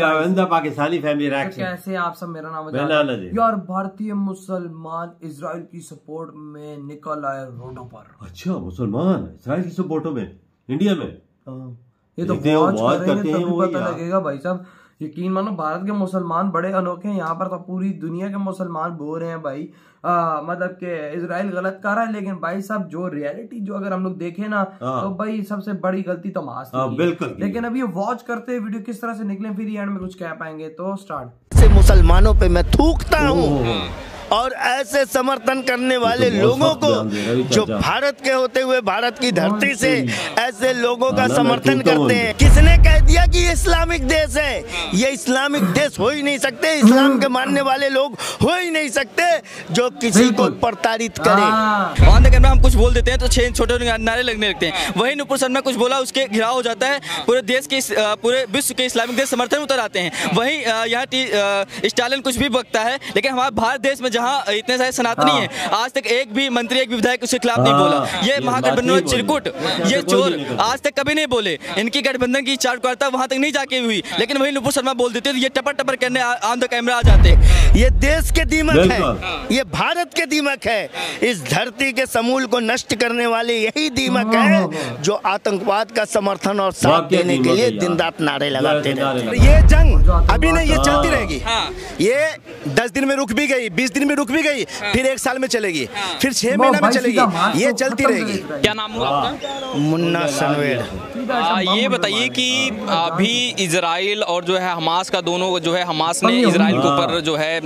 Pakistani family racks. कैसे आप सब, मेरा नाम है यार। भारतीय मुसलमान इजराइल की सपोर्ट में निकल आए रोडों पर। अच्छा, मुसलमान इजराइल की सपोर्टों में इंडिया में ये तो वॉच करेंगे तभी पता लगेगा भाई साहब। यकीन मानो भारत के मुसलमान बड़े अनोखे हैं। यहाँ पर तो पूरी दुनिया के मुसलमान बोल रहे हैं भाई मतलब कि इजराइल गलत कर रहा है, लेकिन भाई साहब जो रियलिटी जो अगर हम लोग देखें ना तो भाई सबसे बड़ी गलती तो हमास की। बिल्कुल। लेकिन अब ये वॉच करते वीडियो किस तरह से निकले फिर एंड में कुछ कह पाएंगे। तो स्टार्ट से मुसलमानों पे मैं थूकता हूँ और ऐसे समर्थन करने वाले लोगों को जो भारत के होते हुए भारत की धरती से ऐसे लोगों का समर्थन करते हैं। किसने कह दिया कि ये इस्लामिक देश है? ये इस्लामिक देश हो ही नहीं सकते। इस्लाम के मानने वाले लोग हो ही नहीं सकते जो किसी को प्रताड़ित करे। ऑन द कैमरा हम कुछ बोल देते हैं तो छह छोटे नारे लगने लगते हैं। वही नुपुर शर्मा कुछ बोला उसके घिराव हो जाता है। पूरे देश के पूरे विश्व के इस्लामिक देश समर्थन उतर आते हैं। वही यहाँ स्टालिन कुछ भी बकता है, लेकिन हमारे भारत देश में जहाँ इतने सारे सनातनी हैं, आज तक एक भी मंत्री एक भी विधायक उसके खिलाफ नहीं बोला। ये महागठबंधन में चिरकुट, ये चोर आज तक कभी नहीं बोले। इनकी गठबंधन की चाटुकारिता वहां तक नहीं जाके हुई, लेकिन वही नुपुर शर्मा बोल देते ये टपर टपर करने ऑन द कैमरा आ जाते। ये देश के दीमक है, ये भारत के दीमक है। इस धरती के समूल को नष्ट करने वाले यही दीमक है जो आतंकवाद का समर्थन और साथ देने के लिए दिन रात नारे लगाते रहते हैं। ये जंग अभी नहीं, ये चलती रहेगी। ये 10 दिन में रुक भी गई, 20 दिन में रुक भी गई, फिर 1 साल में चलेगी, फिर 6 महीना में चलेगी, ये चलती रहेगी। क्या नाम हुआ आपका? मुन्ना सनवेर। ये बताइए कि अभी इजराइल और जो है हमास का दोनों जो है, हमास ने इजराइल के ऊपर जो है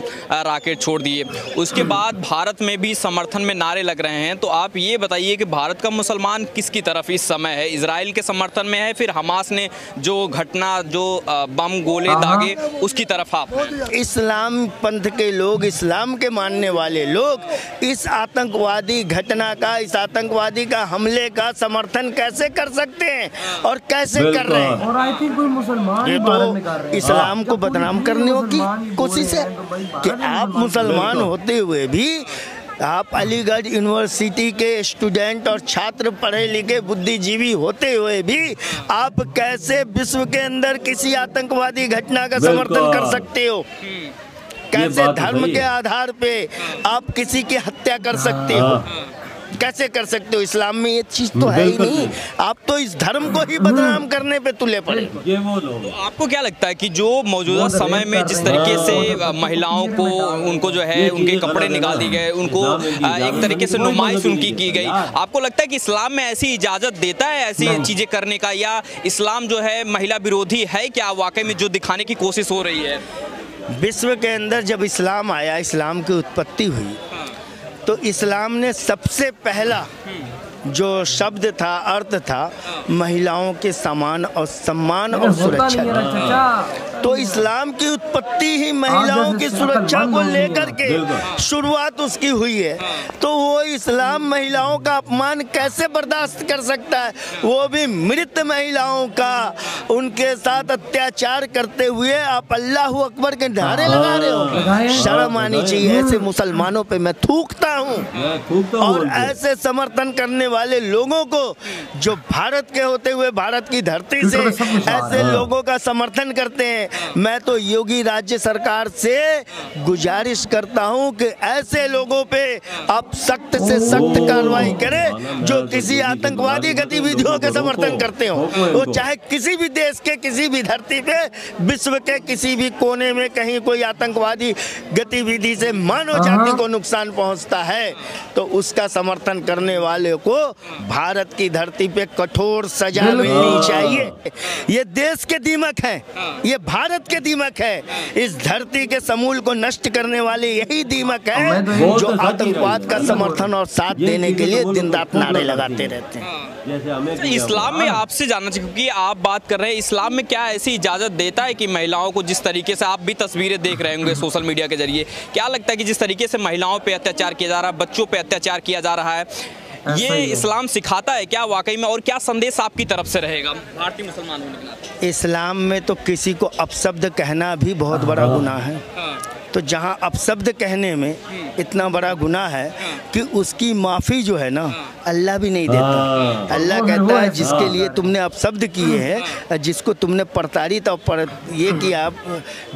रॉकेट छोड़ दिए, उसके बाद भारत में भी समर्थन में नारे लग रहे हैं। तो आप ये बताइए कि भारत का मुसलमान किसकी तरफ इस समय है? इजराइल के समर्थन में है, फिर हमास ने जो घटना जो बम गोले दागे उसकी तरफ आप? इस्लाम पंथ के लोग, इस्लाम के मानने वाले लोग इस आतंकवादी घटना का, इस आतंकवादी का हमले का समर्थन कैसे कर सकते हैं और कैसे कर रहे हैं? और आई थिंक कोई मुसलमान ये तो इस्लाम को बदनाम करने की कोशिश है कि आप मुसलमान होते हुए भी आप अलीगढ़ यूनिवर्सिटी के स्टूडेंट और छात्र, पढ़े लिखे बुद्धिजीवी होते हुए भी आप कैसे विश्व के अंदर किसी आतंकवादी घटना का समर्थन कर सकते हो? कैसे धर्म के आधार पे आप किसी की हत्या कर सकते हो? कैसे कर सकते हो? इस्लाम में ये चीज तो है ही नहीं। आप तो इस धर्म को ही बदनाम करने पे तुले पड़े। ये वो लोग। तो आपको क्या लगता है कि जो मौजूदा समय में जिस तरीके से महिलाओं को, उनको जो है उनके कपड़े निकाल दिए गए, उनको एक तरीके से नुमाइश उनकी की गई, आपको लगता है कि इस्लाम में ऐसी इजाजत देता है ऐसी चीजें करने का, या इस्लाम जो है महिला विरोधी है क्या वाकई में जो दिखाने की कोशिश हो रही है? विश्व के अंदर जब इस्लाम आया, इस्लाम की उत्पत्ति हुई, तो इस्लाम ने सबसे पहला जो शब्द था, अर्थ था, महिलाओं के समान और सम्मान और सुरक्षा। तो इस्लाम की उत्पत्ति ही महिलाओं की सुरक्षा को लेकर के शुरुआत उसकी हुई है। तो वो इस्लाम महिलाओं का अपमान कैसे बर्दाश्त कर सकता है? वो भी मृत महिलाओं का, उनके साथ अत्याचार करते हुए आप अल्लाह अकबर के नारे लगा रहे हो। शर्म आनी चाहिए। ऐसे मुसलमानों पे मैं थूकता हूँ और ऐसे समर्थन करने वाले लोगों को जो भारत के होते हुए भारत की धरती से ऐसे लोगों का समर्थन करते हैं, मैं तो योगी राज्य सरकार से गुजारिश करता हूं कि ऐसे लोगों पे आप सख्त से सख्त कार्रवाई करें जो किसी आतंकवादी गतिविधियों के समर्थन करते हो। वो चाहे किसी भी देश के किसी भी धरती पे, विश्व के किसी भी कोने में कहीं कोई आतंकवादी गतिविधि से मानव जाति को नुकसान पहुंचता है तो उसका समर्थन करने वाले को भारत की धरती पे कठोर सजा मिलनी चाहिए। ये देश के दीमक है, ये भारत के दीमक है। इस धरती के समूल को नष्ट करने वाले यही दीमक है जो आतंकवाद का समर्थन और साथ देने के लिए दिन रात नारे लगाते रहते हैं। इस्लाम में आपसे जानना चाहिए, क्योंकि आप बात कर रहे हैं, इस्लाम में क्या ऐसी इजाज़त देता है कि महिलाओं को, जिस तरीके से आप भी तस्वीरें देख रहे होंगे सोशल मीडिया के जरिए, क्या लगता है कि जिस तरीके से महिलाओं पे अत्याचार किया जा रहा है, बच्चों पे अत्याचार किया जा रहा है, ये इस्लाम सिखाता है क्या वाकई में? और क्या संदेश आपकी तरफ से रहेगा भारतीय मुसलमान होने के नाते? इस्लाम में तो किसी को अपशब्द कहना भी बहुत बड़ा गुनाह है। तो जहाँ अपशब्द कहने में इतना बड़ा गुनाह है कि उसकी माफ़ी जो है ना अल्लाह भी नहीं देता। अल्लाह कहता है जिसके लिए तुमने अपशब्द किए हैं, जिसको तुमने प्रताड़ित और ये किया,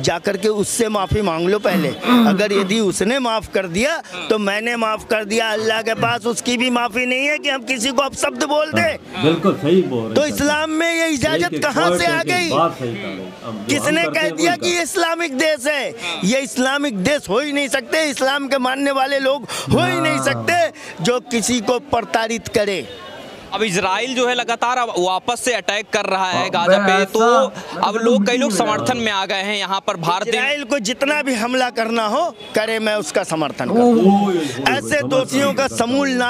जाकर के उससे माफ़ी मांग लो पहले। अगर यदि उसने माफ़ कर दिया तो मैंने माफ़ कर दिया। अल्लाह के पास उसकी भी माफ़ी नहीं है कि हम किसी को अपशब्द बोल दे। बिल्कुल सही बोल रहे। तो इस्लाम में ये इजाज़त कहाँ से आ गई? किसने कह दिया कि ये इस्लामिक देश है? ये इस्लामिक देश हो ही नहीं सकते। इस्लाम के मानने वाले लोग हो ही नहीं सकते जो किसी को प्रताड़ित करे। अब इजराइल जो है लगातार अब वापस से अटैक कर रहा है गाजा पे, तो अब कई लोग समर्थन में आ गए हैं यहाँ पर। भारत इजराइल को जितना भी हमला करना हो करे, मैं उसका समर्थन करूँ। ऐसे दोषियों का समूल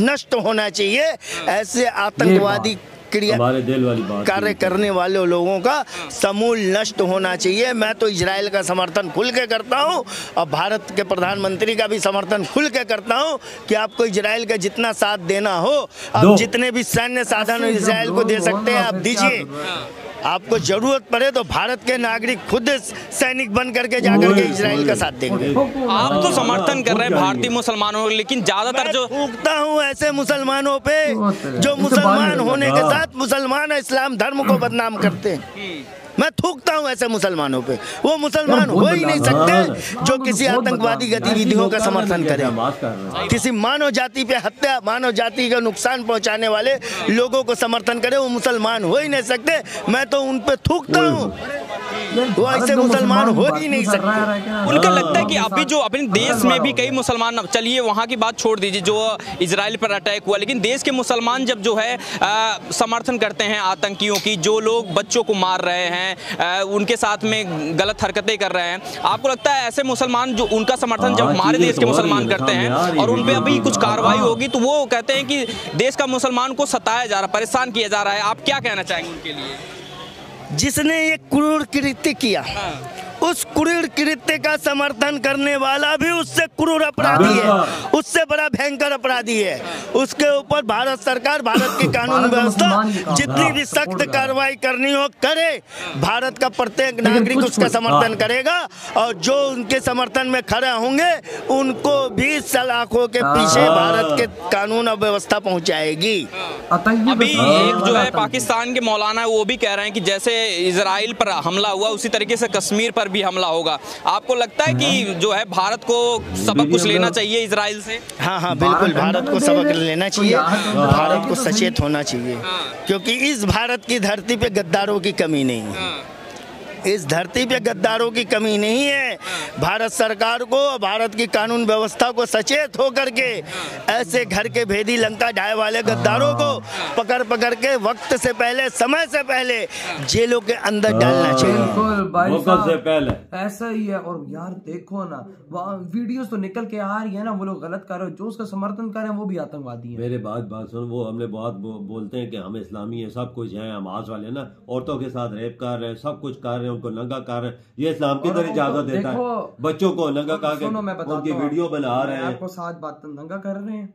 नष्ट होना चाहिए। ऐसे आतंकवादी कार्य करने वाले लोगों का समूल नष्ट होना चाहिए। मैं तो इजराइल का समर्थन खुल के करता हूं और भारत के प्रधानमंत्री का भी समर्थन खुल के करता हूं कि आपको इजराइल का जितना साथ देना हो, आप जितने भी सैन्य साधन इजराइल को दे सकते हैं आप दीजिए। आपको जरूरत पड़े तो भारत के नागरिक खुद सैनिक बन करके जाकर के इजराइल का साथ देंगे। आप तो समर्थन कर रहे हैं भारतीय मुसलमानों, लेकिन ज्यादातर जो थूकता हूँ ऐसे मुसलमानों पे जो मुसलमान होने के साथ मुसलमान इस्लाम धर्म को बदनाम करते हैं। मैं थूकता हूँ ऐसे मुसलमानों पे। वो मुसलमान हो ही नहीं सकते जो किसी आतंकवादी गतिविधियों का समर्थन करें, किसी मानव जाति पे हत्या, मानव जाति का नुकसान पहुंचाने वाले लोगों को समर्थन करे। वो मुसलमान हो ही नहीं सकते। मैं तो उन पे थूकता हूँ, वो ऐसे मुसलमान हो ही नहीं सकते। उनका लगता है कि अभी जो अपने देश में भी कई मुसलमान, चलिए वहाँ की बात छोड़ दीजिए जो इजराइल पर अटैक हुआ, लेकिन देश के मुसलमान जब जो है समर्थन करते हैं आतंकियों की, जो लोग बच्चों को मार रहे हैं, उनके साथ में गलत हरकतें कर रहे हैं, आपको लगता है ऐसे मुसलमान जो उनका समर्थन जब हमारे देश के मुसलमान करते हैं और उन पे अभी कुछ कार्रवाई होगी तो वो कहते हैं कि देश का मुसलमान को सताया जा रहा, परेशान किया जा रहा है, आप क्या कहना चाहेंगे उनके लिए? जिसने ये क्रूर कृत्य किया उस क्रूर कृत्य का समर्थन करने वाला भी उससे क्रूर अपराधी है, उससे बड़ा भयंकर अपराधी है। उसके ऊपर भारत सरकार, भारत की कानून व्यवस्था जितनी भी सख्त कार्रवाई करनी हो करे। भारत का प्रत्येक नागरिक उसका समर्थन करेगा और जो उनके समर्थन में खड़े होंगे उनको भी सलाखों के पीछे भारत के कानून और व्यवस्था पहुंचाएगी। अभी एक जो है पाकिस्तान के मौलाना है वो भी कह रहे हैं कि जैसे इजराइल पर हमला हुआ उसी तरीके से कश्मीर पर भी हमला होगा। आपको लगता है कि जो है भारत को सबक कुछ लेना चाहिए इजराइल से? हाँ बिल्कुल, भारत को सबक लेना चाहिए, भारत को सचेत होना चाहिए, क्योंकि इस भारत की धरती पे गद्दारों की कमी नहीं है। इस धरती पे गद्दारों की कमी नहीं है। भारत सरकार को, भारत की कानून व्यवस्था को सचेत होकर के ऐसे घर के भेदी लंका ढाए वाले गद्दारों को पकड़ के वक्त से पहले, समय से पहले जेलों के अंदर डालना चाहिए। ऐसा ही है। और यार देखो ना, वीडियोस तो निकल के आ रही है ना, वो लोग गलत कर रहे हैं, जो उसका समर्थन कर रहे हैं वो भी आतंकवादी है। मेरे बात सुन, वो हमने बहुत बोलते हैं कि हम इस्लामी है, सब कुछ है, हम आज वाले ना औरतों के साथ रेप कर रहे हैं, सब कुछ कर रहे हैं, उनको नंगा कर रहे हैं। ये इस्लाम की तरह इजाजत देता है बच्चों को नंगा करके उनकी वीडियो बना रहे हैं। आपको साथ बात नंगा कर रहे हैं,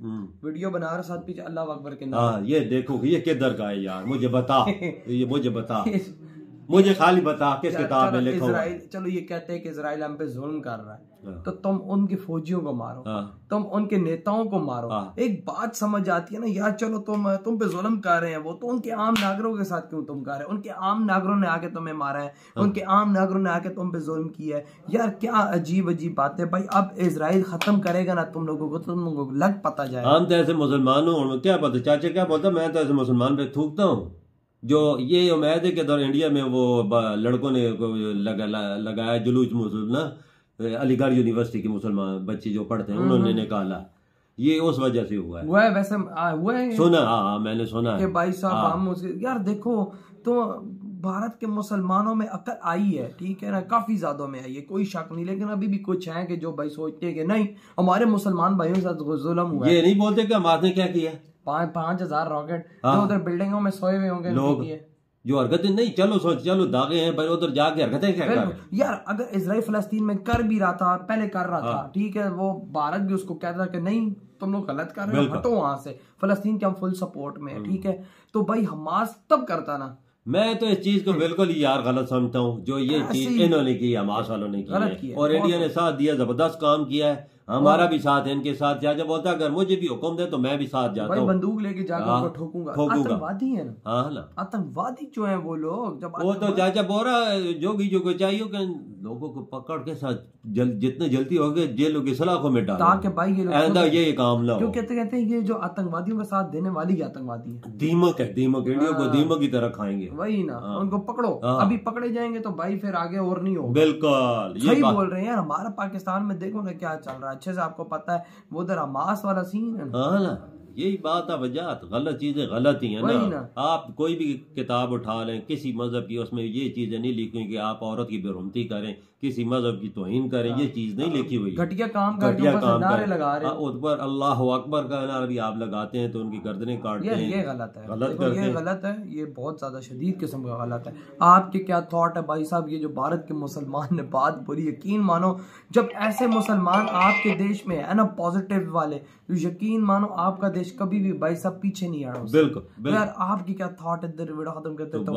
वीडियो बना रहे साथ पीछे अल्लाह अकबर के नाम। हाँ, ये देखो ये किधर का है यार, मुझे बता ये मुझे खाली बता किस किताब में लिखा हुआ है। चलो ये कहते हैं कि इजराइल हम पे जुल्म कर रहा है, तो तुम उनके फौजियों को मारो, तुम उनके नेताओं को मारो। एक बात समझ आती है ना यार, चलो तुम पे जुल्म कर रहे हैं, वो तो उनके आम नागरिकों के साथ क्यों तुम कर रहे हैं? उनके आम नागरिकों ने आके तुम्हें मारा है, उनके आम नागरिकों ने आके तुम पे जुल्म किया है। यार क्या अजीब बात है भाई। अब इजराइल खत्म करेगा ना तुम लोगों को लग पता जाए। हम तो ऐसे मुसलमानों क्या पता, चाचा क्या बोलता, मैं तो ऐसे मुसलमान पे थूकता हूँ जो ये उम्मीद है कि दौर इंडिया में वो लड़कों ने लगाया जुलूस मुसलमान, अलीगढ़ यूनिवर्सिटी के मुसलमान बच्चे जो पढ़ते हैं उन्होंने निकाला, ये उस वजह से हुआ है। वैसे हुआ है सुना, हाँ मैंने सुना कि भाई साहब हम यार देखो तो भारत के मुसलमानों में अकल आई है, ठीक है ना, काफी ज्यादा में आई है, कोई शक नहीं। लेकिन अभी भी कुछ है कि जो भाई सोचते हैं कि नहीं हमारे मुसलमान भाइयों के साथ जुल्म हुआ है। ये नहीं बोलते कि हमारे ने क्या किया, 5,000 रॉकेट उधर बिल्डिंगों में सोए हुए होंगे लोग, जो हरकतें नहीं, चलो दागे हैं पर उधर जाके हरकतें क्या कर। यार अगर इजराइल फलस्तीन में कर भी रहा था, पहले कर रहा था, ठीक है, वो भारत भी उसको कहता था कि नहीं तुम लोग गलत कर रहे हो, हटो वहां से, फलस्तीन के हम फुल सपोर्ट में है, ठीक है। तो भाई हमास तब करता ना मैं तो इस चीज को बिल्कुल ही यार गलत समझता हूँ जो ये चीज इन्होंने की, हमास वालों ने की है और इंडिया ने साथ दिया, जबरदस्त काम किया है, हमारा भी साथ है इनके साथ। चाचा बोलता है अगर मुझे भी हुक्म दे तो मैं भी साथ जाता हूँ, बंदूक लेके जाकर उनको ठोकूंगा। आतंकवादी है ना, हाँ ना, आतंकवादी जो है वो लोग, जब वो तो चाचा बोल रहा जोगी जो को चाहिए कि लोगों को पकड़ के साथ जितने जल्दी हो गए जेलों की सलाखों में डालो, ताकि भाई ये लोग ये काम ना हो। क्यों कहते हैं ये जो आतंकवादियों का साथ देने वाली आतंकवादी है, दीमक है, दीमक इंडिया को दीमक की तरह खाएंगे। वही ना, उनको पकड़ो, अभी पकड़े जाएंगे तो भाई फिर आगे और नहीं होगा। बिल्कुल सही बोल रहे हैं यार। हमारा पाकिस्तान में देखो ना क्या चल रहा है, अच्छे से आपको पता है, वो उधर हमास वाला सीन है ना, यही बात है वजह, गलत चीजें गलत ही है ना। आप कोई भी किताब उठा लें किसी मजहब की, उसमें ये चीजें नहीं लिखी कि आप औरत की बेरुमती करें, किसी मजहब की तौहीन करें, ये चीज नहीं लिखी हुई। घटिया काम लगा रहे उस पर अल्लाह अकबर का नारा भी आप लगाते हैं तो उनकी गर्दनें काटते हैं। ये गलत है, ये गलत है, ये बहुत ज्यादा शदीद किस्म का गलत है। आपके क्या थॉट है भाई साहब? ये जो भारत के मुसलमान ने बात बोली, यकीन मानो जब ऐसे मुसलमान आपके देश में है ना पॉजिटिव वाले, तो यकीन मानो आपका देश कभी भी भाई साहब पीछे नहीं आना। बिल्कुल यार आपकी क्या थॉट है? वीडियो खत्म करते तो